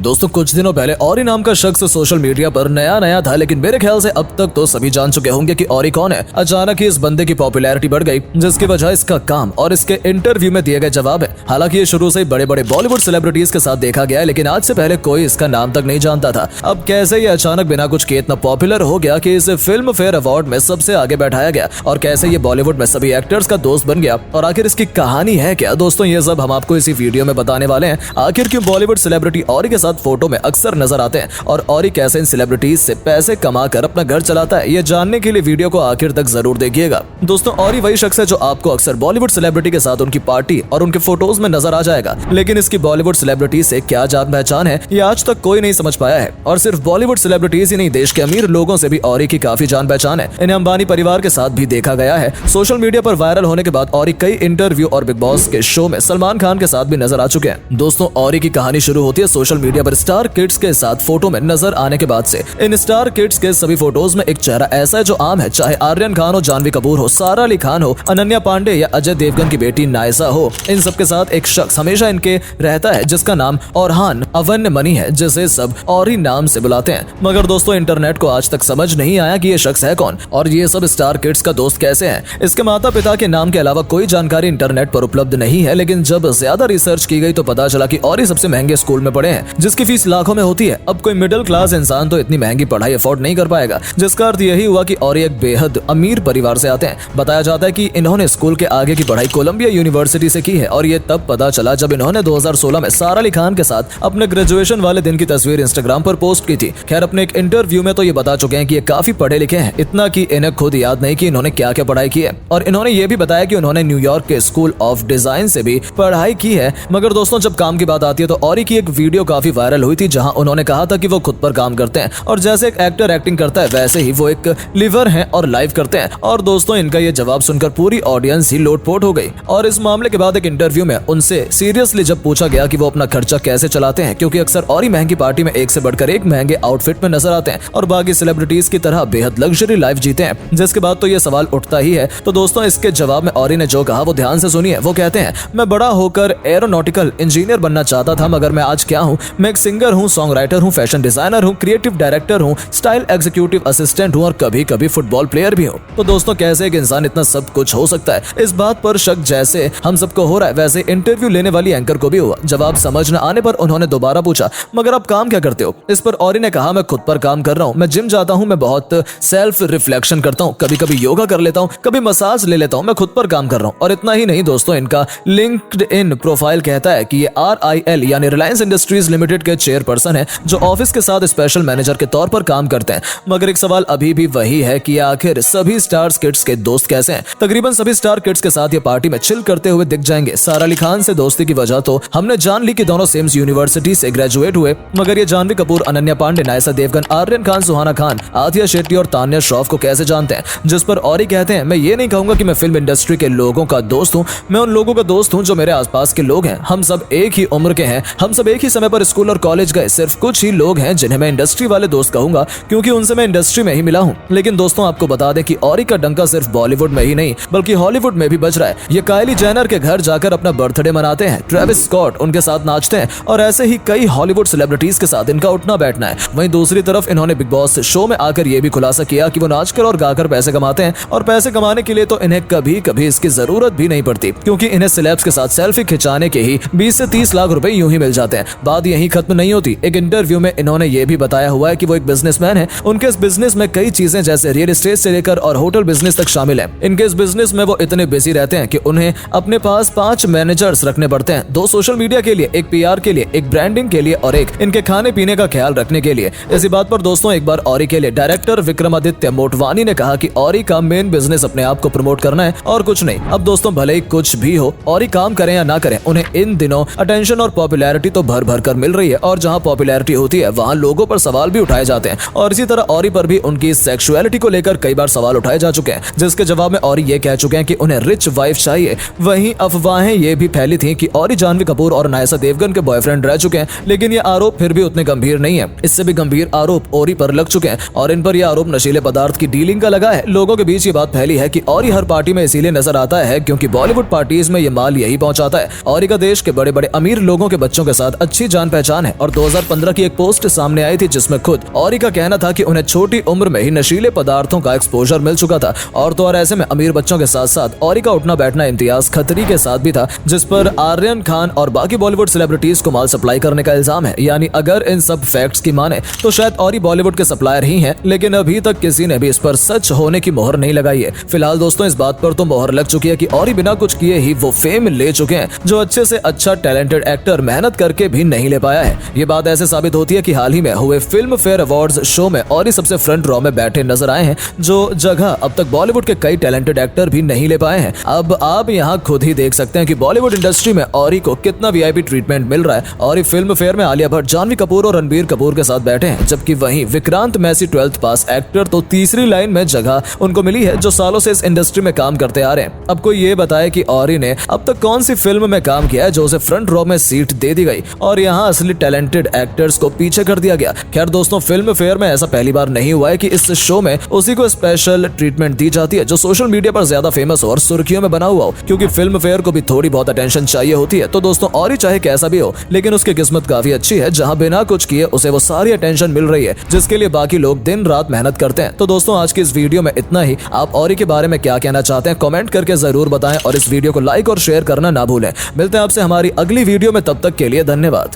दोस्तों कुछ दिनों पहले औरी नाम का शख्स सोशल मीडिया पर नया था, लेकिन मेरे ख्याल से अब तक तो सभी जान चुके होंगे कि औरी कौन है। अचानक ही इस बंदे की पॉपुलैरिटी बढ़ गई, जिसकी वजह इसका काम और इसके इंटरव्यू में दिए गए जवाब है। हालांकि ये शुरू से ही बड़े बड़े बॉलीवुड सेलिब्रिटीज के साथ देखा गया है, लेकिन आज से पहले कोई इसका नाम तक नहीं जानता था। अब कैसे ये अचानक बिना कुछ किए इतना पॉपुलर हो गया कि इसे फिल्म फेयर अवार्ड में सबसे आगे बैठाया गया, और कैसे ये बॉलीवुड में सभी एक्टर्स का दोस्त बन गया, और आखिर इसकी कहानी है क्या। दोस्तों ये सब हम आपको इसी वीडियो में बताने वाले हैं। आखिर क्यों बॉलीवुड सेलिब्रिटी औरी के साथ फोटो में अक्सर नजर आते हैं, और औरी कैसे इन सेलिब्रिटीज से पैसे कमाकर अपना घर चलाता है, ये जानने के लिए वीडियो को आखिर तक जरूर देखिएगा। दोस्तों औरी वही शख्स है जो आपको अक्सर बॉलीवुड सेलिब्रिटी के साथ उनकी पार्टी और उनके फोटोज में नजर आ जाएगा, लेकिन इसकी बॉलीवुड सेलिब्रिटी से क्या जान पहचान है ये आज तक कोई नहीं समझ पाया है। और सिर्फ बॉलीवुड सेलिब्रिटीज ही नहीं, देश के अमीर लोगों से भी औरी की काफी जान पहचान है। इन्हें अंबानी परिवार के साथ भी देखा गया है। सोशल मीडिया पर वायरल होने के बाद औरी कई इंटरव्यू और बिग बॉस के शो में सलमान खान के साथ भी नजर आ चुके हैं। दोस्तों औरी की कहानी शुरू होती है सोशल मीडिया पर स्टार किड्स के साथ फोटो में नजर आने के बाद से। इन स्टार किड्स के सभी फोटोज में एक चेहरा ऐसा है जो आम है, चाहे आर्यन खान हो, जानवी कपूर हो, सारा अली खान हो, अनन्या पांडे या अजय देवगन की बेटी नायसा हो। इन सब के साथ एक शख्स हमेशा इनके रहता है जिसका नाम औरहान अवन मनी है, जिसे सब औरी नाम से बुलाते हैं। मगर दोस्तों इंटरनेट को आज तक समझ नहीं आया कि ये शख्स है कौन और ये सब स्टार किड्स का दोस्त कैसे है। इसके माता पिता के नाम के अलावा कोई जानकारी इंटरनेट पर उपलब्ध नहीं है, लेकिन जब ज्यादा रिसर्च की गई तो पता चला कि औरी सबसे महंगे स्कूल में पढ़े हैं, जिसकी फीस लाखों में होती है। अब कोई मिडिल क्लास इंसान तो इतनी महंगी पढ़ाई अफोर्ड नहीं कर पाएगा, जिसका अर्थ यही हुआ कि औरी एक बेहद अमीर परिवार से आते हैं। बताया जाता है कि इन्होंने स्कूल के आगे की पढ़ाई कोलंबिया यूनिवर्सिटी से की है, और ये तब पता चला जब इन्होंने 2016 में सारा अली खान के साथ अपने ग्रेजुएशन वाले दिन की तस्वीर इंस्टाग्राम पर पोस्ट की थी। खैर अपने एक इंटरव्यू में तो ये बता चुके हैं कि ये काफी पढ़े लिखे हैं, इतना कि इन्हें खुद याद नहीं कि इन्होंने क्या क्या पढ़ाई की है। और इन्होंने ये भी बताया कि उन्होंने न्यूयॉर्क के स्कूल ऑफ डिजाइन से भी पढ़ाई की है। मगर दोस्तों जब काम की बात आती है तो औरी की एक वीडियो काफी वायरल हुई थी, जहां उन्होंने कहा था कि वो खुद पर काम करते हैं, और जैसे एक एक्टर एक्टिंग करता है वैसे ही वो एक लिवर हैं और लाइव करते हैं। और दोस्तों इनका ये जवाब सुनकर पूरी ऑडियंस ही लोटपोट हो गई। और इस मामले के बाद एक इंटरव्यू में उनसे सीरियसली जब पूछा गया कि वो अपना खर्चा कैसे चलाते हैं, क्योंकि अक्सर औरी महंगी पार्टी में एक से बढ़कर एक महंगे आउटफिट में नजर आते हैं और बाकी सेलिब्रिटीज की तरह बेहद लग्जरी लाइफ जीते हैं, जिसके बाद तो ये सवाल उठता ही है। तो दोस्तों इसके जवाब में औरी ने जो कहा वो ध्यान से सुनिए। वो कहते हैं, मैं बड़ा होकर एरोनॉटिकल इंजीनियर बनना चाहता था, मगर मैं आज क्या हूँ? मैं एक सिंगर हूँ, सॉन्ग राइटर हूँ, फैशन डिजाइनर हूँ, क्रिएटिव डायरेक्टर हूँ, स्टाइल एग्जीक्यूटिव असिस्टेंट हूँ, और कभी कभी फुटबॉल प्लेयर भी हूँ। तो दोस्तों कैसे एक इंसान इतना सब कुछ हो सकता है? इस बात पर शक जैसे हम सबको हो रहा है, वैसे इंटरव्यू लेने वाली एंकर को भी हुआ। जवाब समझ न आने पर उन्होंने दोबारा पूछा, मगर आप काम क्या करते हो? इस पर औरी ने कहा, मैं खुद पर काम कर रहा हूँ, मैं जिम जाता हूँ, मैं बहुत सेल्फ रिफ्लेक्शन करता हूँ, कभी कभी योगा कर लेता हूँ, कभी मसाज ले लेता हूँ, मैं खुद पर काम कर रहा हूँ। और इतना ही नहीं दोस्तों, इनका लिंक्डइन प्रोफाइल कहता है कि ये RIL यानी रिलायंस इंडस्ट्रीज लिमिटेड के चेयरपर्सन है, जो ऑफिस के साथ स्पेशल मैनेजर के तौर पर काम करते हैं। मगर एक सवाल अभी भी वही है कि आखिर सभी स्टार किड्स के दोस्त कैसे हैं? तकरीबन सभी स्टार किड्स के साथ ये पार्टी में चिल करते हुए दिख जाएंगे। सारा अली खान से दोस्ती की वजह तो हमने जान ली कि दोनों सेम यूनिवर्सिटी से ग्रेजुएट हुए, मगर ये जानवी कपूर, अनन्या पांडे, नायसा देवगन, आर्यन खान, सुहाना खान, आथिया शेट्टी और तान्या श्रॉफ को कैसे जानते हैं? जिस पर औरी कहते हैं, मैं ये नहीं कहूंगा कि मैं फिल्म इंडस्ट्री के लोगों का दोस्त हूँ, मैं उन लोगों का दोस्त हूँ जो मेरे आसपास के लोग हैं। हम सब एक ही उम्र के हैं, हम सब एक ही समय पर स्कूल और कॉलेज गए। सिर्फ कुछ ही लोग हैं जिन्हें मैं इंडस्ट्री वाले दोस्त कहूंगा, क्योंकि उनसे मैं इंडस्ट्री में ही मिला हूँ। लेकिन दोस्तों आपको बता दें कि औरी का डंका सिर्फ बॉलीवुड में ही नहीं बल्कि हॉलीवुड में भी बज रहा है। ये काइली जेनर के घर जाकर अपना बर्थडे मनाते हैं, ट्रेविस स्कॉट उनके साथ नाचते हैं, और ऐसे ही कई हॉलीवुड सेलिब्रिटीज के साथ इनका उठना बैठना है। वहीं दूसरी तरफ इन्होंने बिग बॉस शो में आकर ये भी खुलासा किया कि वो नाचकर और गाकर पैसे कमाते हैं, और पैसे कमाने के लिए तो इन्हें कभी कभी इसकी जरूरत भी नहीं पड़ती, क्योंकि इन्हें सेलेब्स के साथ सेल्फी खिंचाने के ही 20 से 30 लाख रुपए यूं ही मिल जाते हैं। बात यही खत्म नहीं होती। एक इंटरव्यू में इन्होंने ये भी बताया हुआ है कि वो एक बिजनेसमैन है। उनके इस बिजनेस में कई चीजें जैसे रियल एस्टेट से लेकर और होटल बिजनेस तक शामिल है। इनके इस बिजनेस में वो इतने बिजी रहते हैं कि उन्हें अपने पास 5 मैनेजर्स रखने पड़ते हैं, 2 सोशल मीडिया के लिए, एक PR के लिए, एक ब्रांडिंग के लिए और एक इनके खाने पीने का ख्याल रखने के लिए। इसी बात पर दोस्तों एक बार औरी के लिए डायरेक्टर विक्रमादित्य मोटवानी ने कहा कि औरी का मेन बिजनेस अपने आप को प्रमोट करना है और कुछ नहीं। अब दोस्तों भले ही कुछ भी हो, औरी काम करें या ना करें, उन्हें इन दिनों अटेंशन और पॉपुलैरिटी तो भर भर कर मिल रही है, और जहां पॉपुलैरिटी होती है वहां लोगों पर सवाल भी उठाए जाते हैं। और इसी तरह औरी पर भी उनकी सेक्सुअलिटी को लेकर कई बार सवाल उठाए जा चुके हैं, जिसके जवाब में औरी ये कह चुके हैं कि उन्हें रिच वाइफ चाहिए। वहीं अफवाहें ये भी फैली थी कि औरी जानवी कपूर और नायसा देवगन के बॉयफ्रेंड रह चुके हैं, लेकिन ये आरोप फिर भी उतने गंभीर नहीं है। इससे भी गंभीर आरोप औरी पर लग चुके हैं, और इन पर यह आरोप नशीले पदार्थ की डीलिंग का लगा है। लोगों के बीच ये बात फैली है कि औरी हर पार्टी में इसीलिए नजर आता है क्योंकि बॉलीवुड पार्टीज में ये माल यही पहुंचाता है। औरी का देश के बड़े बड़े अमीर लोगों के बच्चों के साथ अच्छी जान पहचान पहचान है। और 2015 की एक पोस्ट सामने आई थी जिसमें खुद औरी का कहना था कि उन्हें छोटी उम्र में ही नशीले पदार्थों का एक्सपोजर मिल चुका था। और तो और ऐसे में अमीर बच्चों के साथ साथ औरी का उठना बैठना इम्तियाज खत्री के साथ भी था, जिस पर आर्यन खान और बाकी बॉलीवुड सेलिब्रिटीज को माल सप्लाई करने का इल्जाम है। यानी अगर इन सब फैक्ट्स की माने तो शायद औरी बॉलीवुड के सप्लायर ही हैं, लेकिन अभी तक किसी ने भी इस पर सच होने की मोहर नहीं लगाई है। फिलहाल दोस्तों इस बात पर तो मोहर लग चुकी है कि औरी बिना कुछ किए ही वो फेम ले चुके हैं, जो अच्छे से अच्छा टैलेंटेड एक्टर मेहनत करके भी नहीं ले पाया है। ये बात ऐसे साबित होती है कि हाल ही में हुए फिल्म फेयर अवार्ड्स शो में औरी सबसे फ्रंट रो में बैठे नजर आए हैं, जो जगह अब तक बॉलीवुड के कई टैलेंटेड एक्टर भी नहीं ले पाए हैं। अब आप यहाँ खुद ही देख सकते हैं कि बॉलीवुड इंडस्ट्री में औरी को कितना वीआईपी ट्रीटमेंट मिल रहा है। औरी फिल्म फेयर में आलिया भट्ट, जानवी कपूर और रणबीर कपूर के साथ बैठे हैं, जबकि वहीं विक्रांत मैसी 12th पास एक्टर तो तीसरी लाइन में जगह उनको मिली है, जो सालों से इस इंडस्ट्री में काम करते आ रहे हैं। अब कोई ये बताए कि औरी ने अब तक कौन सी फिल्म में काम किया है जो उसे फ्रंट रो में सीट दे दी गई और यहाँ असली टैलेंटेड एक्टर्स को पीछे कर दिया गया। खैर दोस्तों, फिल्म फेयर में ऐसा पहली बार नहीं हुआ है कि इस शो में उसी को स्पेशल ट्रीटमेंट दी जाती है जो सोशल मीडिया पर ज्यादा फेमस हो और सुर्खियों में बना हुआ हो, क्योंकि फिल्म फेयर को भी थोड़ी बहुत अटेंशन चाहिए होती है। तो दोस्तों औरी चाहे कैसा भी हो, लेकिन उसकी किस्मत काफी अच्छी है, जहाँ बिना कुछ किए उसे वो सारी अटेंशन मिल रही है जिसके लिए बाकी लोग दिन रात मेहनत करते हैं। तो दोस्तों आज की इस वीडियो में इतना ही। आप औरी के बारे में क्या कहना चाहते हैं कमेंट करके जरूर बताएं और इस वीडियो को लाइक और शेयर करना ना भूलें। मिलते हैं आपसे हमारी अगली वीडियो में, तब तक के लिए धन्यवाद।